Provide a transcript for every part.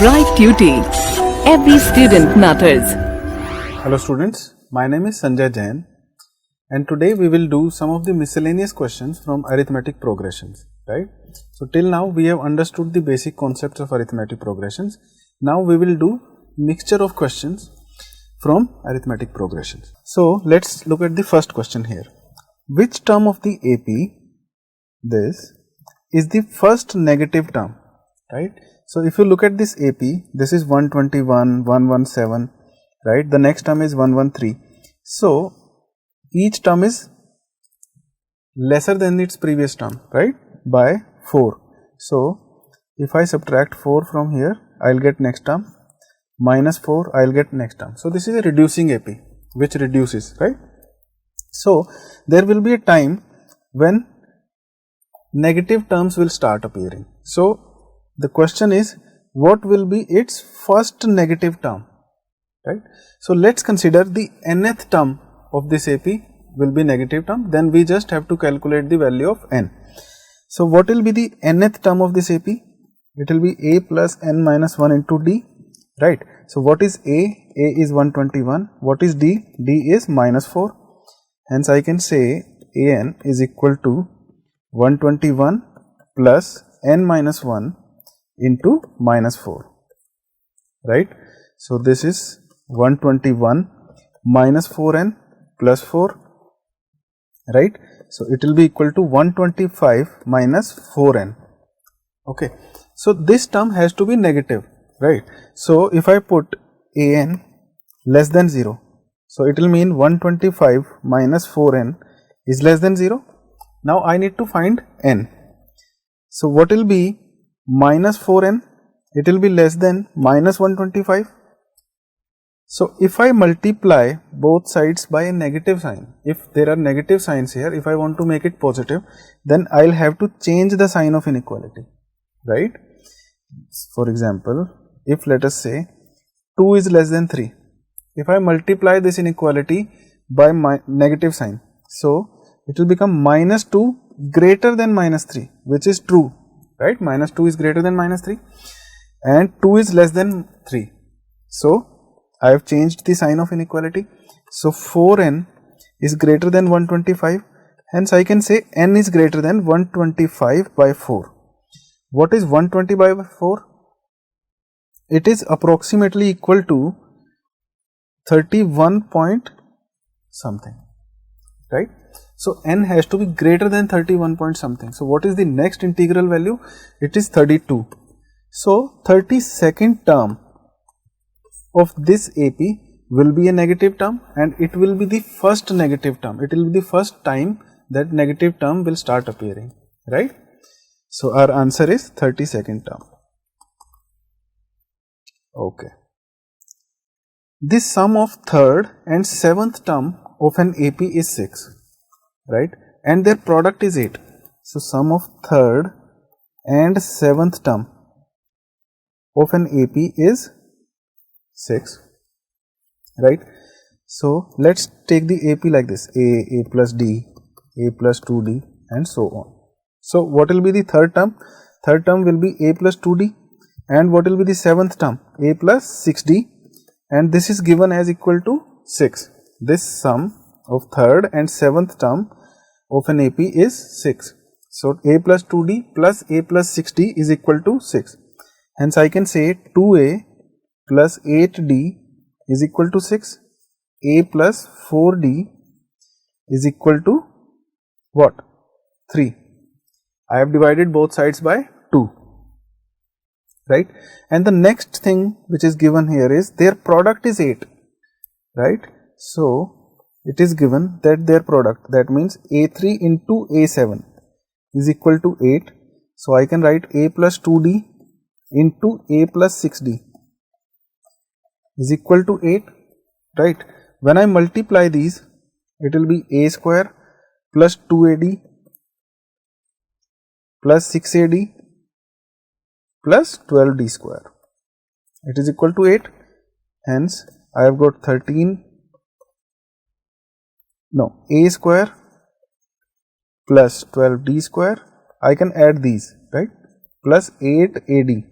Bright Tuty. Every student matters. Hello students, my name is Sanjay Jain and today we will do some of the miscellaneous questions from arithmetic progressions, right. So till now we have understood the basic concepts of arithmetic progressions. Now we will do mixture of questions from arithmetic progressions. So let's look at the first question here. Which term of the AP, this, is the first negative term, right. So if you look at this AP, this is 121, 117, right, the next term is 113. So each term is lesser than its previous term, right, by 4. So if I subtract 4 from here, I will get next term, minus 4 I will get next term. So this is a reducing AP which reduces, right. So there will be a time when negative terms will start appearing. So the question is, what will be its first negative term, right. So let's consider the nth term of this AP will be negative term, then we just have to calculate the value of n. So what will be the nth term of this AP? It will be a plus n minus 1 into d, right. So what is a? A is 121. What is d? D is minus 4. Hence I can say an is equal to 121 plus n minus 1 into minus 4, right. So this is 121 minus 4n plus 4, right. So it will be equal to 125 minus 4n, okay. So this term has to be negative, right. So if I put an less than 0, so it will mean 125 minus 4n is less than 0. Now I need to find n. So what will be minus 4n? It will be less than minus 125. So if I multiply both sides by a negative sign, if there are negative signs here, if I want to make it positive, then I will have to change the sign of inequality, right. For example, if let us say 2 is less than 3, if I multiply this inequality by my negative sign, so it will become minus 2 greater than minus 3, which is true, right. Minus 2 is greater than minus 3 and 2 is less than 3. So I have changed the sign of inequality. So 4n is greater than 125, hence I can say n is greater than 125 by 4. What is 120 by 4? It is approximately equal to 31 point something, right. So n has to be greater than 31 point something. So what is the next integral value? It is 32. So 32nd term of this AP will be a negative term and it will be the first negative term. It will be the first time that negative term will start appearing, right. So our answer is 32nd term. Okay. The sum of third and seventh term of an AP is 6, right, and their product is 8. So sum of third and seventh term of an AP is 6, right. So let's take the AP like this: a plus d, a plus 2d, and so on. So what will be the third term? Third term will be a plus 2d, and what will be the seventh term? A plus 6d, and this is given as equal to 6. This sum of third and seventh term of an AP is 6. So a plus 2d plus a plus 6d is equal to 6. Hence I can say 2a plus 8d is equal to 6. A plus 4d is equal to what? 3. I have divided both sides by 2, right. And the next thing which is given here is their product is 8, right. So it is given that their product, that means a3 into a7 is equal to 8. So I can write a plus 2d into a plus 6d is equal to 8, right. When I multiply these, it will be a square plus 2ad plus 6ad plus 12d square. It is equal to 8. Hence I have got 13, no, a square plus 12d square, I can add these, right, plus 8ad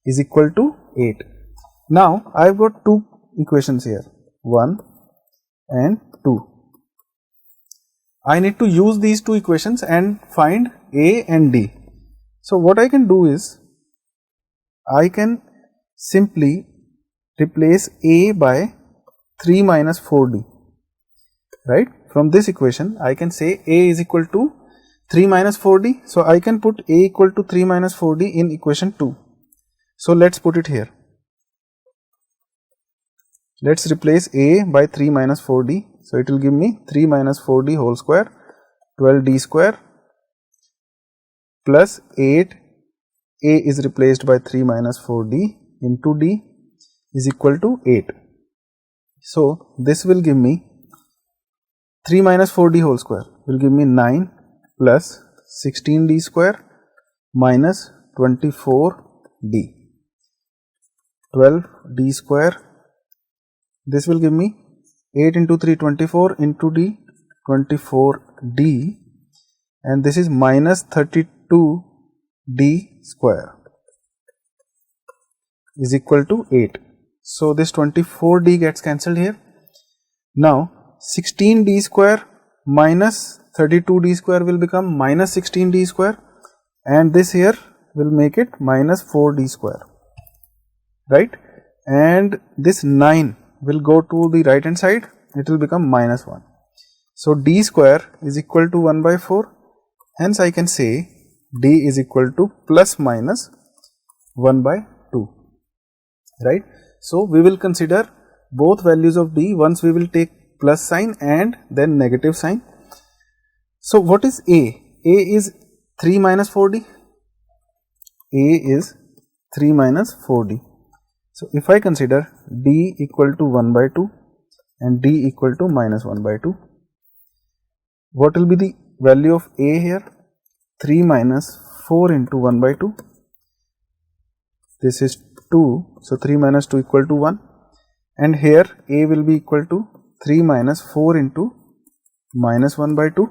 is equal to 8. Now I've got two equations here, 1 and 2. I need to use these two equations and find A and D. So what I can do is, I can simply replace A by 3 minus 4D, right? From this equation I can say A is equal to 3 minus 4D. So I can put A equal to 3 minus 4D in equation 2. So let's put it here. Let's replace A by 3 minus 4D. So it will give me 3 minus 4D whole square, 12D square plus 8. A is replaced by 3 minus 4D into D is equal to 8. So this will give me 3 minus 4D whole square will give me 9 plus 16D square minus 24D, 12D square. This will give me 8 into 3 24 into D 24D, and this is minus 32D square is equal to 8. So this 24D gets cancelled here. Now 16D square minus 32D square will become minus 16D square, and this here will make it minus 4D square, right? And this 9 will go to the right hand side, it will become minus 1. So D square is equal to 1 by 4, hence I can say D is equal to plus minus 1 by 2, right? So we will consider both values of D. Once we will take plus sign and then negative sign. So what is A? A is 3 minus 4D. A is 3 minus 4D. So if I consider D equal to 1 by 2 and D equal to minus 1 by 2, what will be the value of A here? 3 minus 4 into 1 by 2. This is 2. So 3 minus 2 equal to 1. And here A will be equal to 3 minus 4 into minus 1 by 2.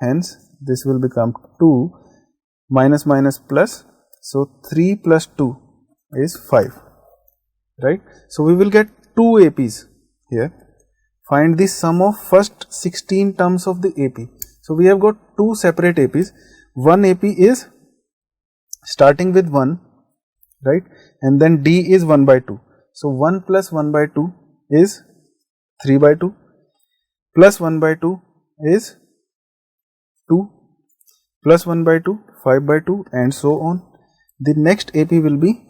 Hence this will become 2 minus minus plus. So 3 plus 2 is 5. Right. So we will get two APs here. Find the sum of first 16 terms of the AP. So we have got two separate APs. One AP is starting with 1, right, and then D is 1 by 2. So 1 plus 1 by 2 is 3 by 2, plus 1 by 2 is 2, plus 1 by 2 5 by 2, and so on. The next AP will be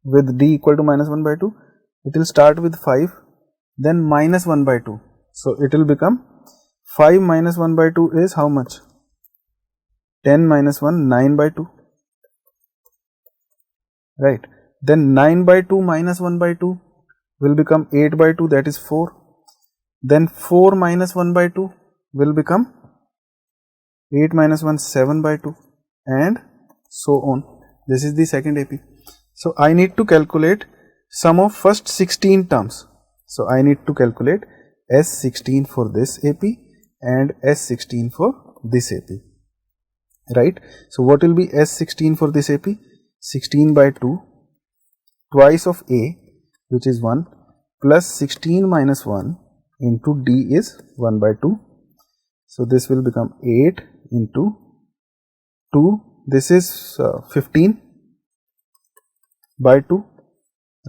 with D equal to minus 1 by 2. It will start with 5, then minus 1 by 2. So it will become 5 minus 1 by 2 is how much? 10 minus 1, 9 by 2. Right. Then 9 by 2 minus 1 by 2 will become 8 by 2, that is 4. Then 4 minus 1 by 2 will become 8 minus 1, 7 by 2, and so on. This is the second AP. So I need to calculate sum of first 16 terms. So I need to calculate S16 for this AP and S16 for this AP. Right. So what will be S16 for this AP? 16 by 2 twice of A, which is 1, plus 16 minus 1 into D is 1 by 2. So this will become 8 into 2. This is 15 by 2,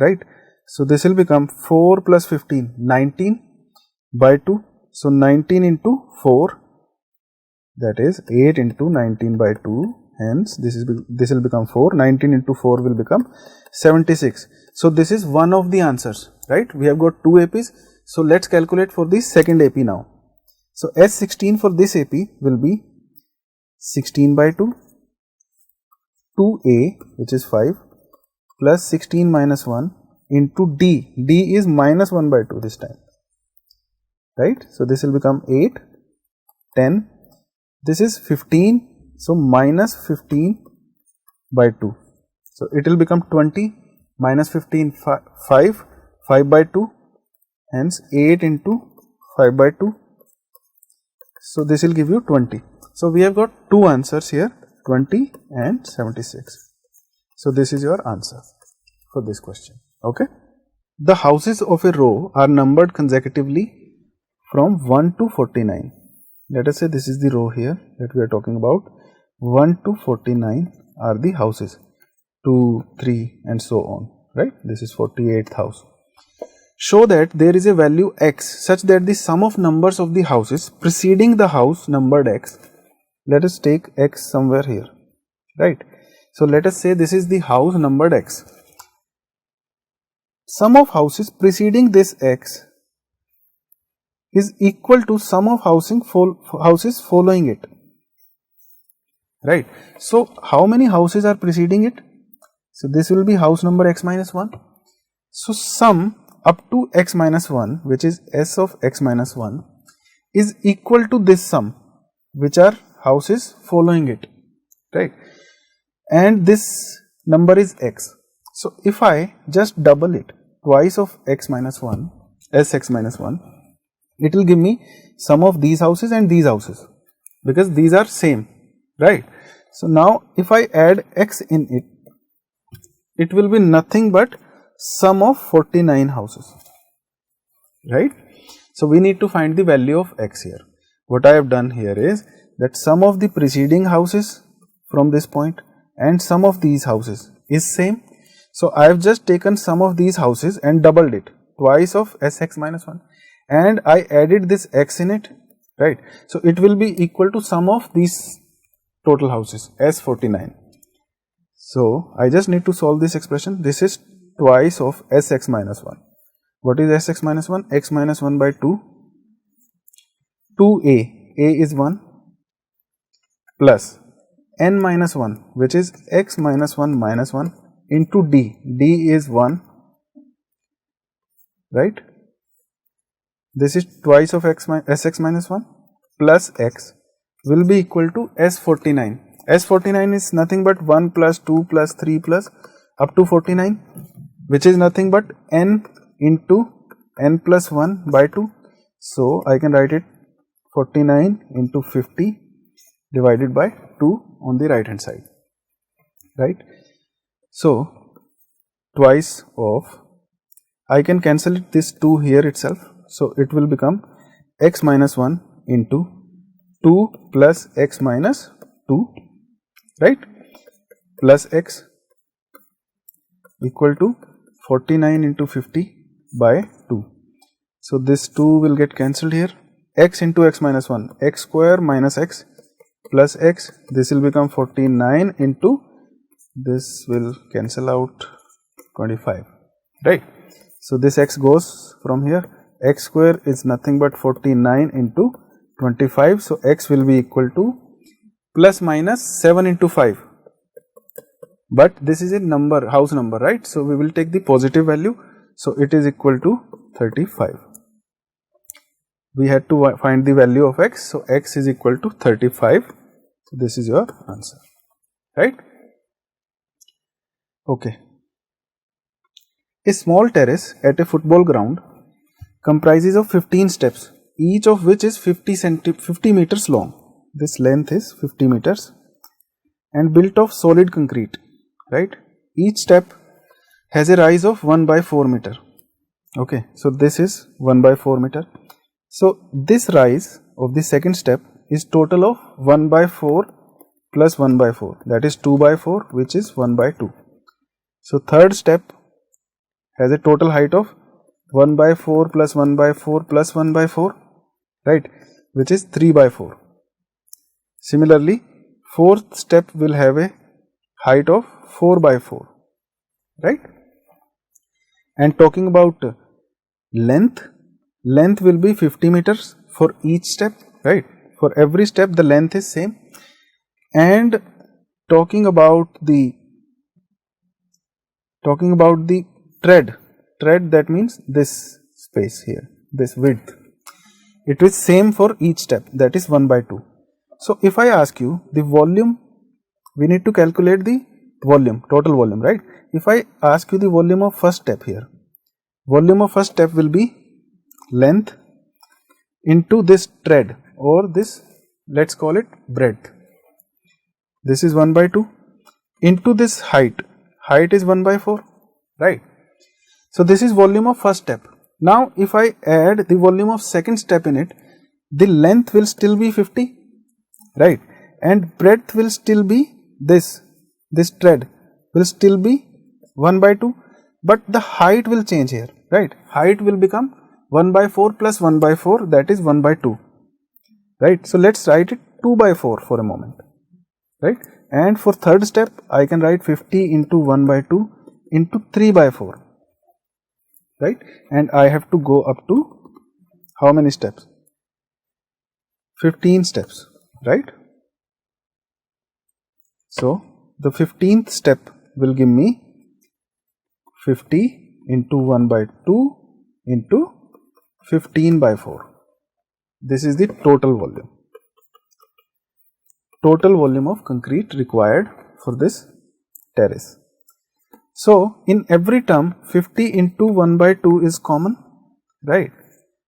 right? So this will become 4 plus 15, 19 by 2. So 19 into 4, that is 8 into 19 by 2. Hence this will become 4. 19 into 4 will become 76. So this is one of the answers, right? We have got two APs. So let's calculate for the second AP now. So S16 for this AP will be 16 by 2, 2A, which is 5, plus 16 minus 1 into D. D is minus 1 by 2 this time, right? So this will become 8, 10. This is 15. So minus 15 by 2. So it will become 20, minus 15, 5, 5 by 2, hence 8 into 5 by 2. So this will give you 20. So we have got two answers here, 20 and 76. So this is your answer. for this question. Okay. The houses of a row are numbered consecutively from 1 to 49. Let us say this is the row here that we are talking about. 1 to 49 are the houses. 2, 3 and so on. Right. This is 48th house. Show that there is a value x such that the sum of numbers of the houses preceding the house numbered x. Let us take x somewhere here. Right. So let us say this is the house numbered x. Sum of houses preceding this x is equal to sum of houses following it. Right. So how many houses are preceding it? So this will be house number x minus 1. So sum up to x minus 1, which is s of x minus 1, is equal to this sum, which are houses following it. Right. And this number is x. So if I just double it, twice of x minus 1, sx minus 1, it will give me sum of these houses and these houses, because these are same, right. So now if I add x in it, it will be nothing but sum of 49 houses, right. So we need to find the value of x here. What I have done here is that sum of the preceding houses from this point and sum of these houses is same. So I have just taken sum of these houses and doubled it, twice of sx minus 1, and I added this x in it, right. So it will be equal to sum of these total houses, s49. So I just need to solve this expression. This is twice of sx minus 1. What is sx minus 1? X minus 1 by 2, 2a, a is 1, plus n minus 1, which is x minus 1 minus 1, into d, d is 1, right. This is twice of sx minus 1 plus x will be equal to s49. S49 is nothing but 1 plus 2 plus 3 plus up to 49, which is nothing but n into n plus 1 by 2. So I can write it 49 into 50 divided by 2 on the right hand side, right. So twice of, I can cancel it, this 2 here itself. So it will become x minus 1 into 2 plus x minus 2, right, plus x equal to 49 into 50 by 2. So this 2 will get cancelled here. X into x minus 1, x square minus x plus x, this will become 49 into, this will cancel out 25, right. So this x goes from here, x square is nothing but 49 into 25. So x will be equal to plus minus 7 into 5, but this is a number, house number, right. So we will take the positive value. So it is equal to 35. We had to find the value of x. So x is equal to 35. So this is your answer, right. Okay. A small terrace at a football ground comprises of 15 steps, each of which is 50 meters long. This length is 50 meters and built of solid concrete, right. Each step has a rise of 1 by 4 meter. Okay. So this is 1 by 4 meter. So this rise of the second step is total of 1 by 4 plus 1 by 4, that is 2 by 4, which is 1 by 2. So third step has a total height of 1 by 4 plus 1 by 4 plus 1 by 4, right, which is 3 by 4. Similarly, fourth step will have a height of 4 by 4, right. And talking about length, length will be 50 meters for each step, right. For every step the length is same. And talking about the tread, that means this space here, this width, it is same for each step, that is 1 by 2. So if I ask you the volume, we need to calculate the volume, total volume, right. If I ask you the volume of first step here, volume of first step will be length into this tread, or this, let's call it breadth, this is 1 by 2, into this height, height is 1 by 4, right? So this is volume of first step. Now if I add the volume of second step in it, the length will still be 50, right? And breadth will still be this thread will still be 1 by 2, but the height will change here, right? Height will become 1 by 4 plus 1 by 4, that is 1 by 2, right? So let's write it 2 by 4 for a moment, right? And for third step, I can write 50 into 1 by 2 into 3 by 4, right? And I have to go up to how many steps? 15 steps, right? So the 15th step will give me 50 into 1 by 2 into 15 by 4. This is the total volume. Total volume of concrete required for this terrace. So in every term 50 into 1 by 2 is common, right?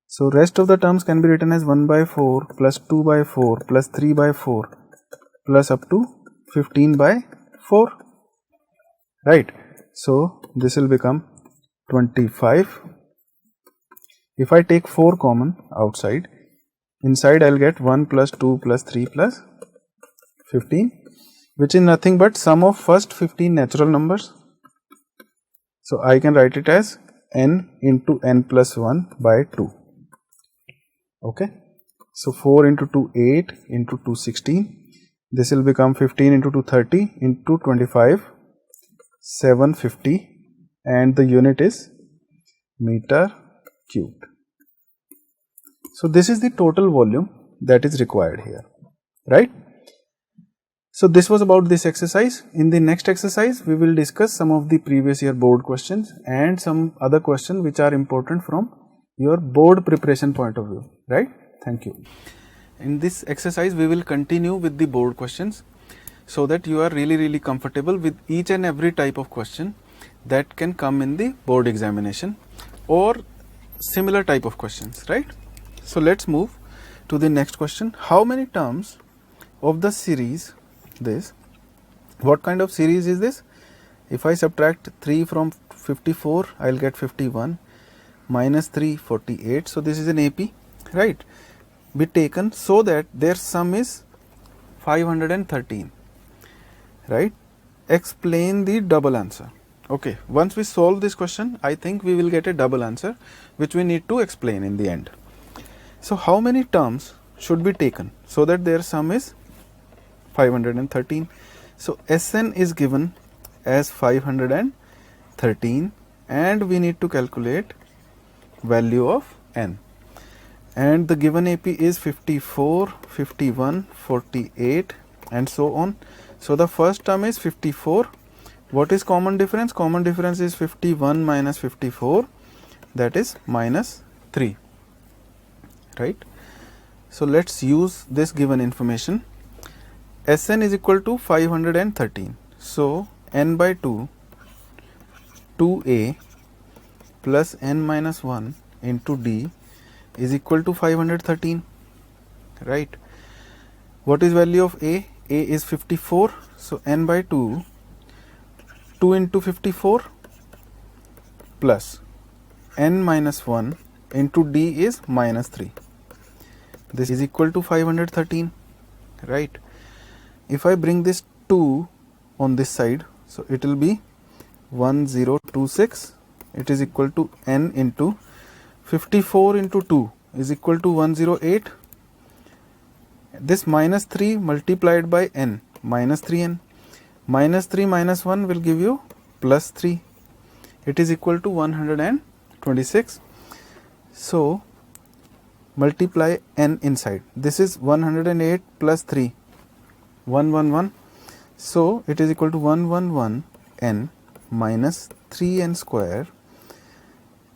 So rest of the terms can be written as 1 by 4 plus 2 by 4 plus 3 by 4 plus up to 15 by 4, right? So this will become 25. If I take 4 common outside, inside I will get 1 plus 2 plus 3 plus 15, which is nothing but sum of first 15 natural numbers. So I can write it as n into n plus 1 by 2. Okay. So 4 into 2 8 into 2 16. This will become 15 into 2 30 into 25 750, and the unit is meter cubed. So this is the total volume that is required here, right? So this was about this exercise. In the next exercise, we will discuss some of the previous year board questions and some other questions which are important from your board preparation point of view, right? Thank you. In this exercise, we will continue with the board questions so that you are really comfortable with each and every type of question that can come in the board examination or similar type of questions, right? So let's move to the next question. How many terms of the series this? What kind of series is this? If I subtract 3 from 54, I will get 51, minus 3 48. So this is an AP, right? Be taken so that their sum is 513, right? Explain the double answer. Okay, once we solve this question, I think we will get a double answer which we need to explain in the end. So how many terms should be taken so that their sum is 513? So Sn is given as 513 and we need to calculate value of n, and the given AP is 54, 51, 48 and so on. So the first term is 54. What is common difference? Common difference is 51 minus 54, that is minus 3, right? So let's use this given information. Sn is equal to 513. So n by 2, 2a plus n minus 1 into d is equal to 513, right? What is value of a? A is 54. So n by 2, 2 into 54 plus n minus 1 into d is minus 3. This is equal to 513, right? If I bring this 2 on this side, so it will be 1026. It is equal to n into 54 into 2 is equal to 108. This minus 3 multiplied by n, minus 3n. Minus 3 minus 1 will give you plus 3. It is equal to 126. So multiply n inside. This is 108 plus 3, 111. So it is equal to 111 n minus 3n square,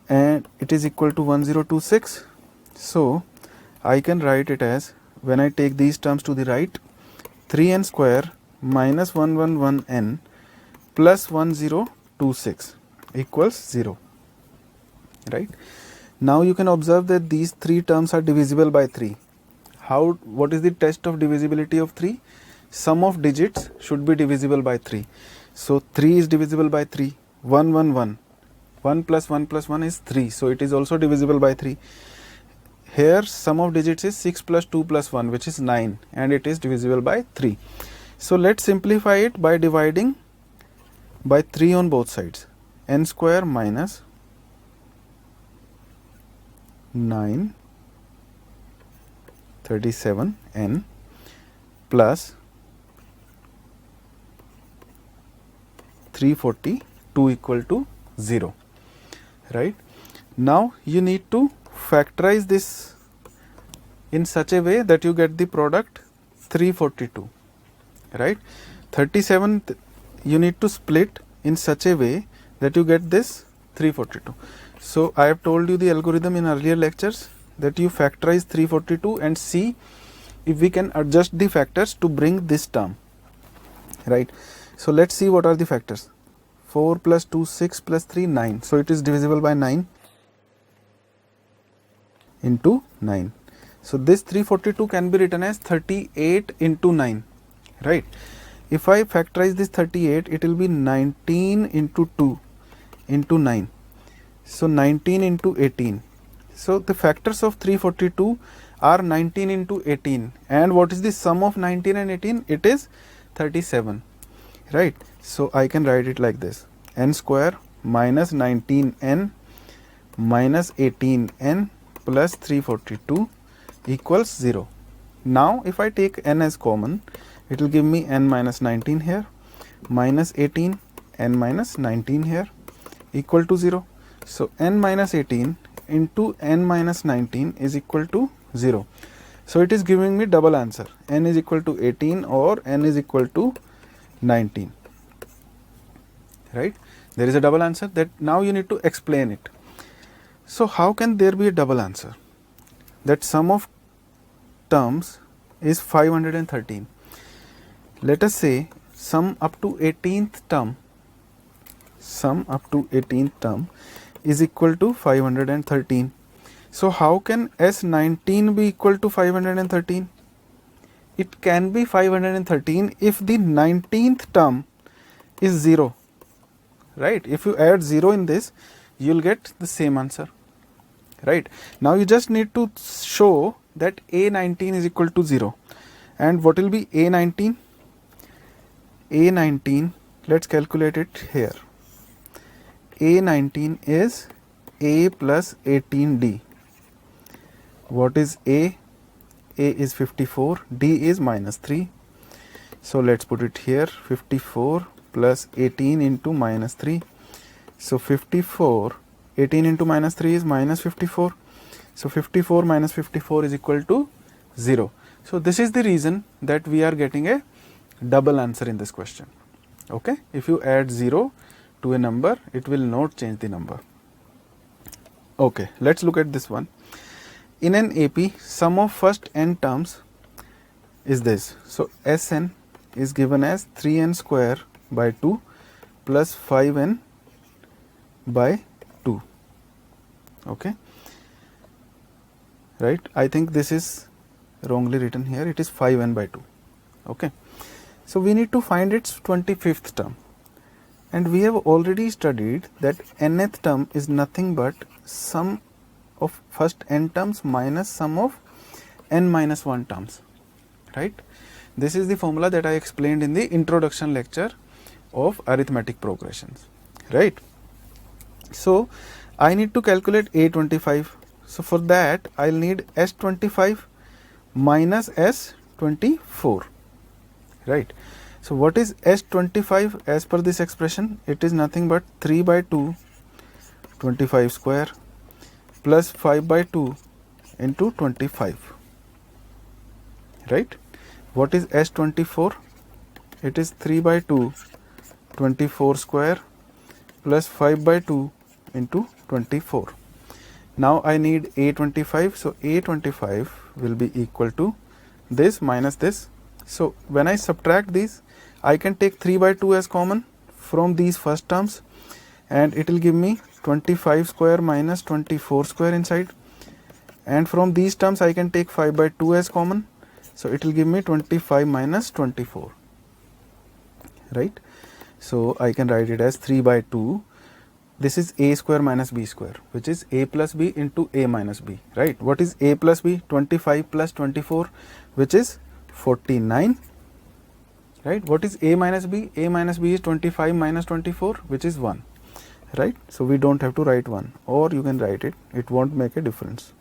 and it is equal to 1026. So I can write it as, when I take these terms to the right, 3n square minus 111n plus 1026 equals 0, right? Now you can observe that these three terms are divisible by 3. What is the test of divisibility of 3? Sum of digits should be divisible by 3. So 3 is divisible by 3, 1 1 1, 1 plus 1 plus 1 is 3, so it is also divisible by 3. Here sum of digits is 6 plus 2 plus 1, which is 9, and it is divisible by 3. So let's simplify it by dividing by 3 on both sides. N square minus 9 37 n plus 342 equal to 0. Right? Now you need to factorize this in such a way that you get the product 342. Right? 37 you need to split in such a way that you get this 342. So I have told you the algorithm in earlier lectures that you factorize 342 and see if we can adjust the factors to bring this term. Right? So let's see what are the factors. 4 plus 2 6 plus 3 9. So it is divisible by 9 into 9. So this 342 can be written as 38 into 9. Right? If I factorize this 38, it will be 19 into 2 into 9. So 19 into 18. So the factors of 342 are 19 into 18. And what is the sum of 19 and 18? It is 37. Right? So I can write it like this. N square minus 19n minus 18n plus 342 equals 0. Now if I take n as common, it will give me n minus 19 here, minus 18, n minus 19 here, equal to 0. So n minus 18 into n minus 19 is equal to 0. So it is giving me double answer. N is equal to 18 or n is equal to 19. Right? There is a double answer. That now you need to explain it. So how can there be a double answer? That sum of terms is 513. Let us say sum up to 18th term is equal to 513. So how can S19 be equal to 513? It can be 513 if the 19th term is 0. Right? If you add 0 in this, you will get the same answer. Right? Now you just need to show that A19 is equal to 0. And what will be A19? A19, let's calculate it here. A19 is A plus 18D. What is A? A is 54, D is minus 3. So let's put it here, 54 plus 18 into minus 3. So 54, 18 into minus 3 is minus 54. So 54 minus 54 is equal to 0. So this is the reason that we are getting a double answer in this question. Okay? If you add 0 to a number, it will not change the number. Okay, let's look at this one. In an AP, sum of first n terms is this. So Sn is given as 3n square by 2 plus 5n by 2. Okay? Right? I think this is wrongly written here. It is 5n by 2. Okay? So we need to find its 25th term. And we have already studied that nth term is nothing but sum of first n terms minus sum of n minus 1 terms. Right? This is the formula that I explained in the introduction lecture of arithmetic progressions. Right? So I need to calculate A25. So for that I will need S25 minus S24. Right? So what is S25 as per this expression? It is nothing but 3 by 2 25 square plus 5 by 2 into 25. Right? What is S24? It is 3 by 2 24 square plus 5 by 2 into 24. Now I need A25. So A25 will be equal to this minus this. So when I subtract these, I can take 3 by 2 as common from these first terms, and it will give me 25 square minus 24 square inside. And from these terms I can take 5 by 2 as common. So it will give me 25 minus 24. Right? So I can write it as 3 by 2 this is a square minus b square, which is a plus b into a minus b, right? What is a plus b? 25 plus 24, which is 49, right? What is a minus b? A minus b is 25 minus 24, which is 1, right? So we don't have to write 1, or you can write it, it won't make a difference.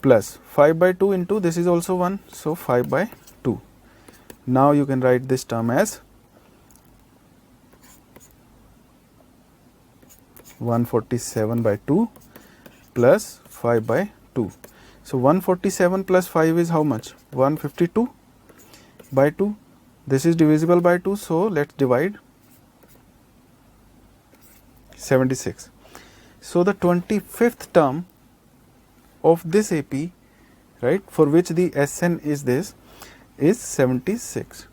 Plus 5 by 2 into, this is also 1, so 5 by 2. Now you can write this term as 147 by 2 plus 5 by 2. So 147 plus 5 is how much? 152 by 2. This is divisible by 2, so let's divide. 76. So the 25th term of this AP, right, for which the SN is this, is 76,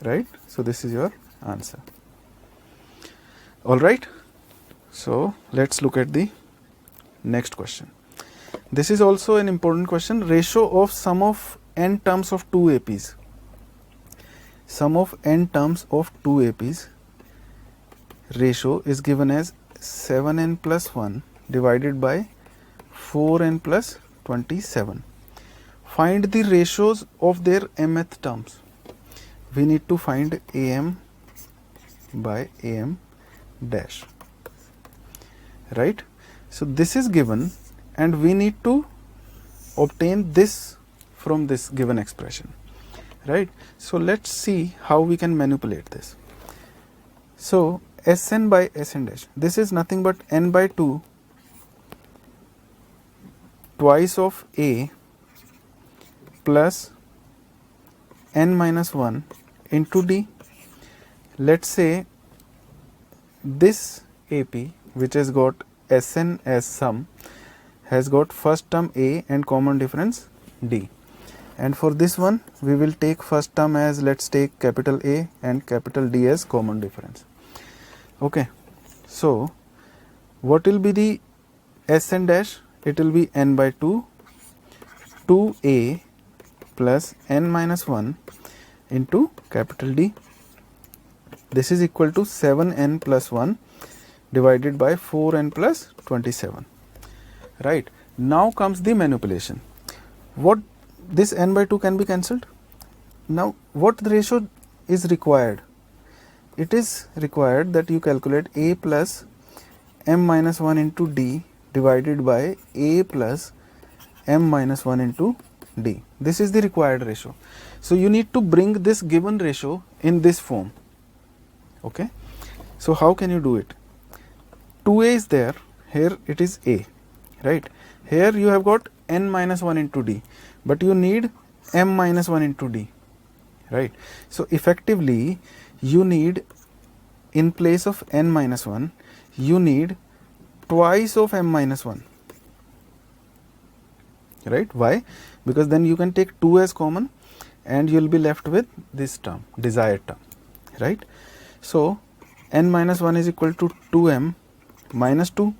right? So this is your answer. All right. So let's look at the next question. This is also an important question. Ratio of sum of n terms of two APs. Sum of n terms of two APs ratio is given as 7n plus 1 divided by 4n plus 27. Find the ratios of their mth terms. We need to find am by am dash. Right? So this is given and we need to obtain this from this given expression, right? So let's see how we can manipulate this. So Sn by Sn dash, this is nothing but n by 2 twice of A plus n minus 1 into D. Let's say this AP, which has got Sn as sum, has got first term A and common difference D. And for this one, we will take first term as, let's take capital A and capital D as common difference. Okay. So what will be the Sn dash? It will be n by 2, 2A plus n minus 1 into capital D. This is equal to 7n plus 1 divided by 4n plus 27. Right. Now comes the manipulation. What this n by 2 can be cancelled. Now what the ratio is required? It is required that you calculate A plus m minus 1 into D divided by A plus m minus 1 into D. This is the required ratio. So you need to bring this given ratio in this form. Okay. So how can you do it? 2A is there, here it is A, right? Here you have got n minus 1 into D, but you need m minus 1 into D, right? So effectively you need, in place of n minus 1, you need twice of m minus 1, right? Why? Because then you can take 2 as common and you will be left with this term, desired term, right? So n minus 1 is equal to 2m minus 2.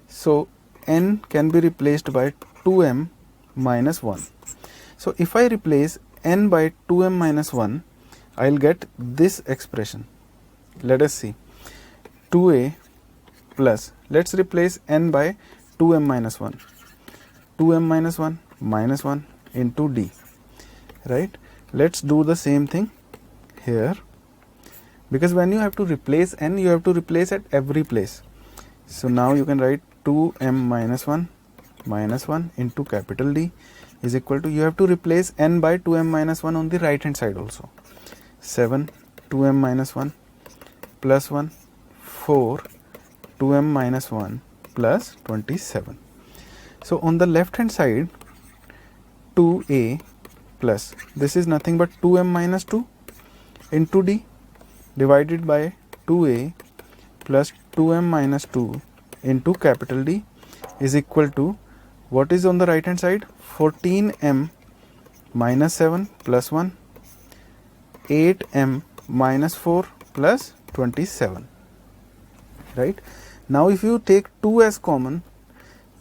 So n can be replaced by 2m minus 1. So if I replace n by 2m minus 1, I will get this expression. Let us see. 2a plus, let's replace n by 2m minus 1. 2m minus 1 minus 1 into D, right? Let's do the same thing here, because when you have to replace n, you have to replace at every place. So now you can write 2m minus 1 into capital D is equal to, you have to replace n by 2m minus 1 on the right hand side also. 7 2m minus 1 plus 1 4 2m minus 1 plus 27. So on the left hand side, 2a plus, this is nothing but 2m minus 2 into D divided by 2a plus 2m minus 2 into capital D is equal to, what is on the right hand side? 14m minus 7 plus 1, 8m minus 4 plus 27, right? Now if you take 2 as common,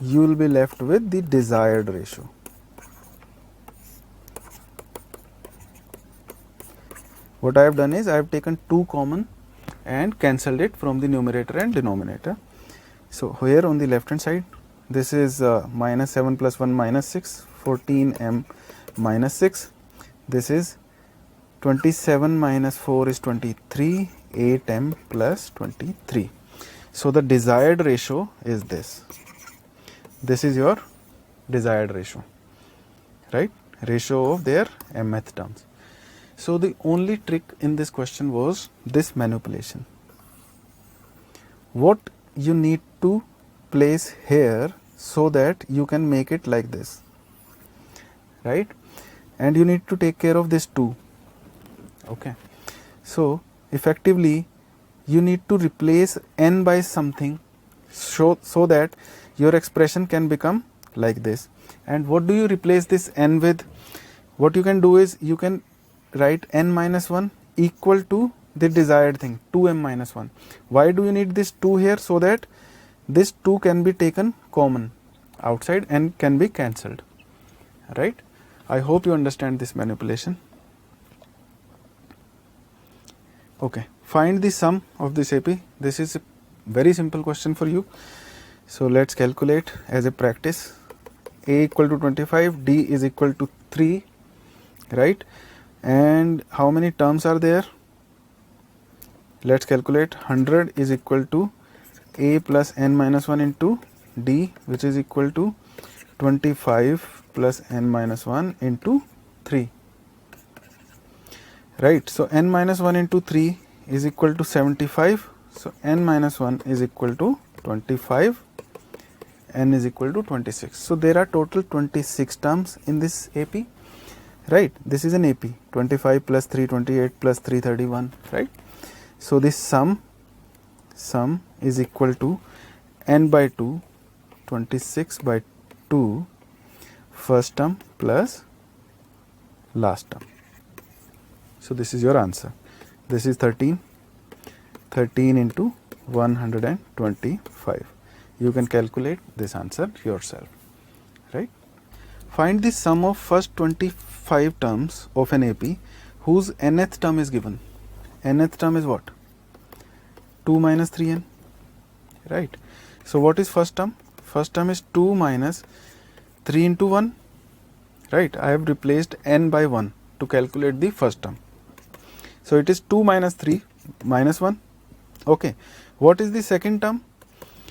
you will be left with the desired ratio. What I have done is, I have taken 2 common and cancelled it from the numerator and denominator. So here on the left hand side, this is minus 7 plus 1 minus 6, 14m minus 6. This is 27 minus 4 is 23, 8m plus 23. So the desired ratio is this. This is your desired ratio, right? Ratio of their mth terms. So the only trick in this question was this manipulation. What you need to place here so that you can make it like this, right? And you need to take care of this 2. Okay, so effectively you need to replace n by something so that your expression can become like this. And what do you replace this n with? What you can do is you can write n minus 1 equal to the desired thing, 2m minus 1. Why do you need this 2 here? So that this 2 can be taken common outside and can be cancelled, right? I hope you understand this manipulation. Okay, find the sum of this AP. This is a very simple question for you. So let's calculate as a practice. A equal to 25, D is equal to 3, right? And how many terms are there? Let's calculate. 100 is equal to A plus n minus 1 into D, which is equal to 25 plus n minus 1 into 3. Right, so n minus 1 into 3 is equal to 75. So n minus 1 is equal to 25, n is equal to 26. So there are total 26 terms in this AP, right? This is an AP, 25 plus 3, 28 plus 3, 31, right? So this sum is equal to n by 2, 26 by 2, first term plus last term. So this is your answer. This is 13 into 125. You can calculate this answer yourself, right? Find the sum of first 25 terms of an AP whose nth term is given. Nth term is what? 2 minus 3n, right? So what is first term? First term is 2 minus 3 into 1, right? I have replaced n by 1 to calculate the first term. So it is 2 minus 3 minus 1. Okay. What is the second term?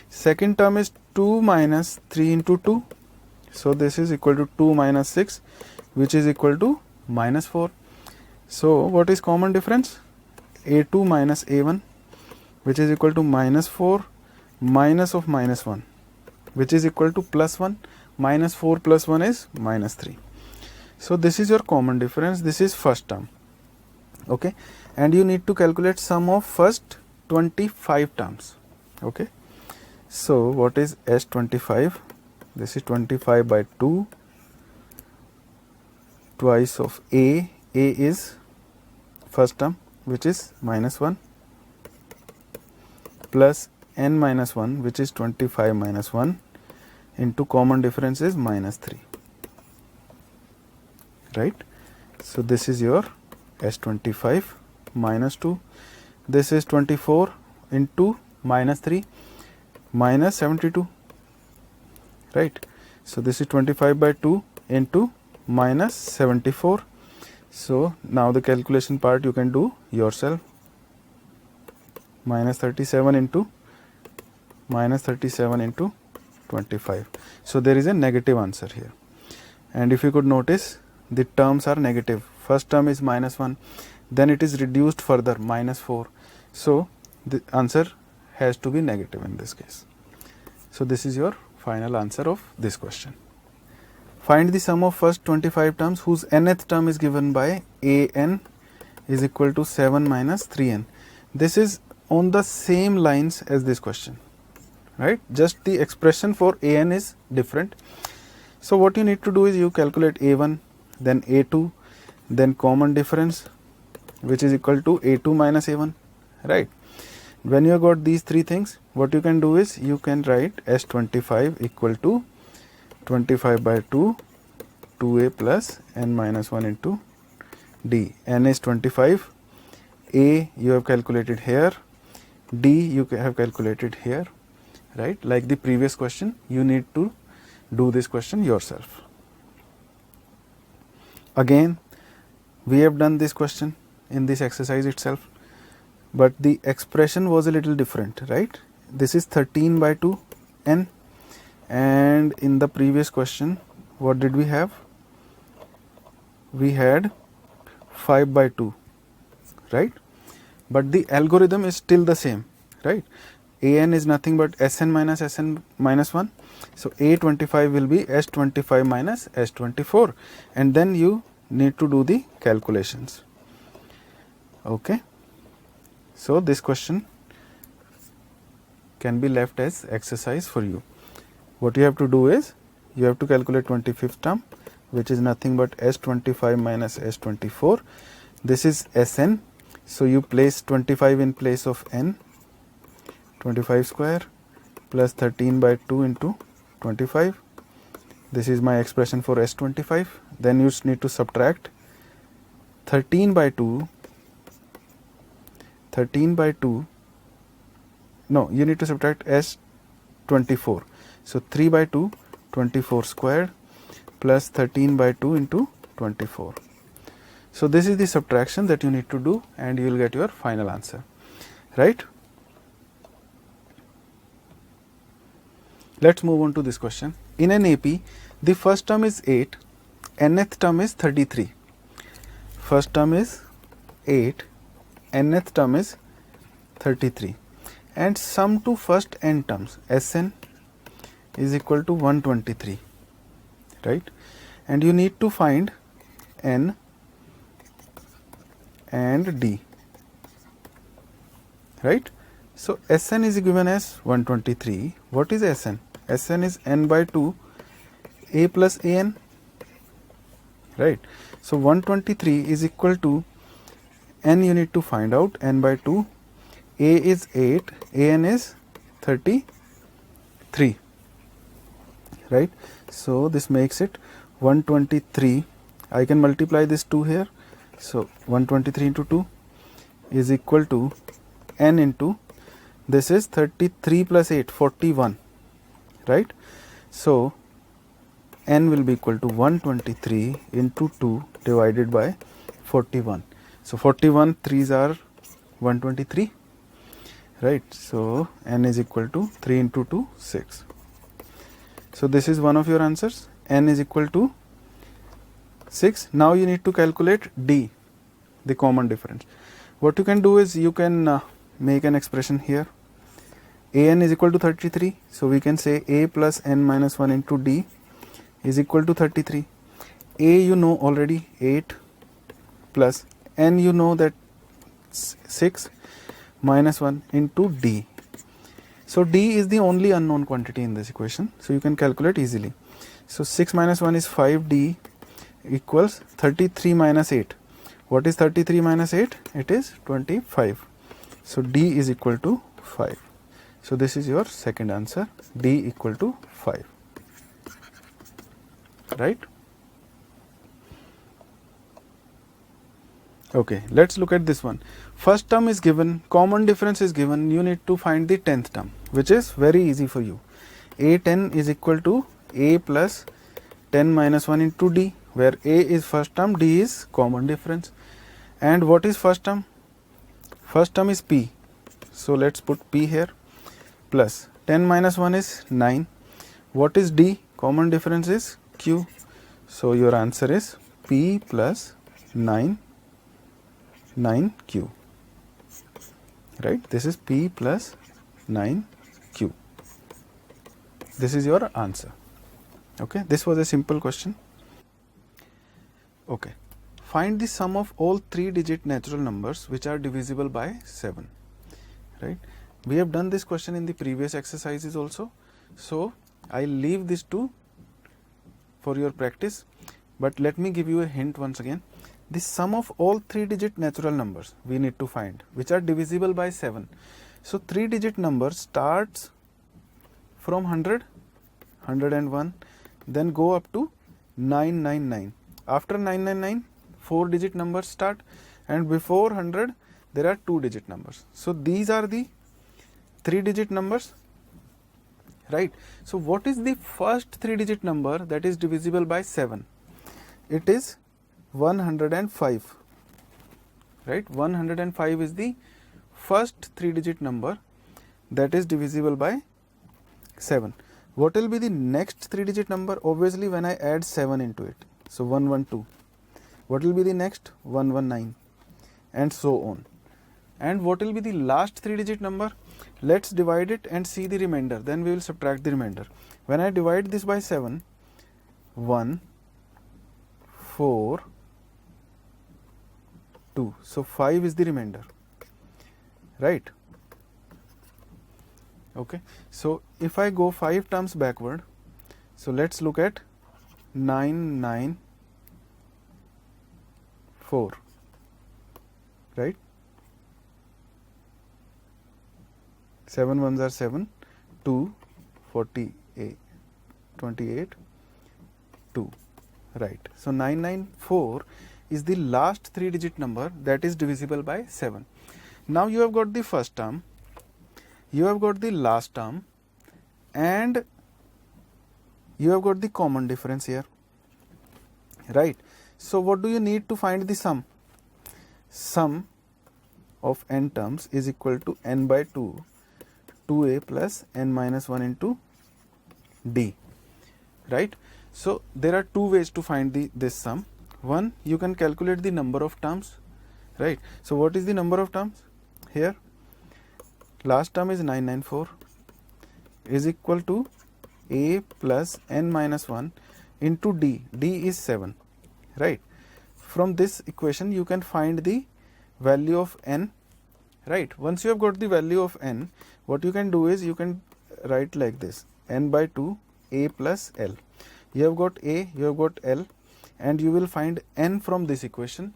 Second term is 2 minus 3 into 2. So this is equal to 2 minus 6, which is equal to minus 4. So what is common difference? A2 minus A1, which is equal to minus 4 minus of minus 1, which is equal to plus 1. Minus 4 plus 1 is minus 3. So this is your common difference. This is first term. Okay, and you need to calculate sum of first 25 terms. Okay, so what is S25? This is 25 by 2, twice of A. A is first term, which is minus 1, plus n minus 1, which is 25 minus 1, into common difference is minus 3, right? So this is your S25 minus 2. This is 24 into minus 3, minus 72, right? So this is 25 by 2 into minus 74. So now the calculation part you can do yourself. Minus 37 into 25. So there is a negative answer here. And if you could notice, the terms are negative. First term is minus 1, then it is reduced further, minus 4. So the answer has to be negative in this case. So this is your final answer of this question. Find the sum of first 25 terms whose nth term is given by an is equal to 7 minus 3n. This is on the same lines as this question, right? Just the expression for an is different. So what you need to do is you calculate a1, then a2, then common difference, which is equal to a2 minus a1, right? When you got these three things, what you can do is you can write S25 equal to 25 by 2, 2a plus n minus 1 into d. N is 25, a you have calculated here, D you have calculated here, right? Like the previous question, you need to do this question yourself. Again, we have done this question in this exercise itself, but the expression was a little different, right? This is 13 by 2 n, and in the previous question, what did we have? We had 5 by 2, right? But the algorithm is still the same, right? An is nothing but Sn minus 1. So A25 will be S25 minus S24, and then you need to do the calculations. Okay. So this question can be left as exercise for you. What you have to do is, you have to calculate 25th term, which is nothing but S25 minus S24. This is Sn. So you place 25 in place of n, 25 square plus 13 by 2 into 25. This is my expression for S25. Then you need to subtract 13 by 2. No, you need to subtract S24. So 3 by 2, 24 squared plus 13 by 2 into 24. So this is the subtraction that you need to do, and you will get your final answer, right? Let's move on to this question. In an AP, the first term is 8, nth term is 33. First term is 8, nth term is 33, and sum to first n terms Sn is equal to 123, right? And you need to find n and d, right? So Sn is given as 123. What is Sn? Sn is n by 2 a plus an, right? So 123 is equal to n, you need to find out, n by 2, a is 8, an is 33, right? So this makes it 123. I can multiply this 2 here. So 123 into 2 is equal to n into, this is 33 plus 8, 41, right? So n will be equal to 123 into 2 divided by 41. So 41 3s are 123, right? So n is equal to 3 into 2, 6. So this is one of your answers. N is equal to 6. Now you need to calculate d, the common difference. What you can do is, you can make an expression here. An is equal to 33. So we can say a plus n minus 1 into d is equal to 33. A you know already, 8, plus n you know that 6, minus 1 into d. So d is the only unknown quantity in this equation, so you can calculate easily. So 6 minus 1 is 5, d equals 33 minus 8. What is 33 minus 8? It is 25. So d is equal to 5. So this is your second answer, d equal to 5, right? Okay, let's look at this one. First term is given, common difference is given, you need to find the 10th term, which is very easy for you. A10 is equal to a plus 10 minus 1 into d, where a is first term, d is common difference. And what is first term? First term is p. So let's put p here, plus 10 minus 1 is 9. What is d? Common difference is q. So your answer is p plus 9q, right? This is p plus 9q. This is your answer. Okay, this was a simple question. Okay, find the sum of all 3-digit natural numbers which are divisible by 7, right? We have done this question in the previous exercises also, so I'll leave this for your practice, but let me give you a hint once again. The sum of all 3-digit natural numbers we need to find which are divisible by 7. So 3-digit number starts from 100, 101, then go up to 999. After 999, 4-digit numbers start, and before 100 there are 2-digit numbers. So these are the 3-digit numbers, right? So what is the first 3-digit number that is divisible by 7? It is 105, right? 105 is the first 3-digit number that is divisible by 7. What will be the next 3-digit number? Obviously when I add 7 into it. So 112. What will be the next? 119, and so on. And what will be the last 3-digit number? Let's divide it and see the remainder, then we will subtract the remainder. When I divide this by 7, 1, 4, 2, so 5 is the remainder, right? Okay, so if I go 5 terms backward, so let's look at 994, right? 7 ones are 7, 2, 48, 28, 2, right? So 994 is the last 3-digit number that is divisible by 7. Now you have got the first term, you have got the last term, and you have got the common difference here, right? So what do you need to find the sum? Sum of n terms is equal to n by 2, 2a plus n minus 1 into d, right? So there are two ways to find this sum. One, you can calculate the number of terms, right? So what is the number of terms here? Last term is 994 is equal to a plus n minus 1 into d. D is 7, right? From this equation you can find the value of n, right? Once you have got the value of n, what you can do is you can write like this: n by 2 a plus l. You have got a, you have got l, and you will find n from this equation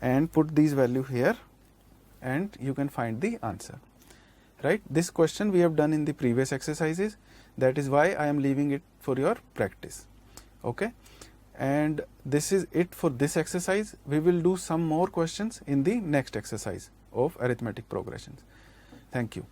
and put these value here, and you can find the answer, right? This question we have done in the previous exercises, that is why I am leaving it for your practice. Okay, and this is it for this exercise. We will do some more questions in the next exercise of arithmetic progressions. Thank you.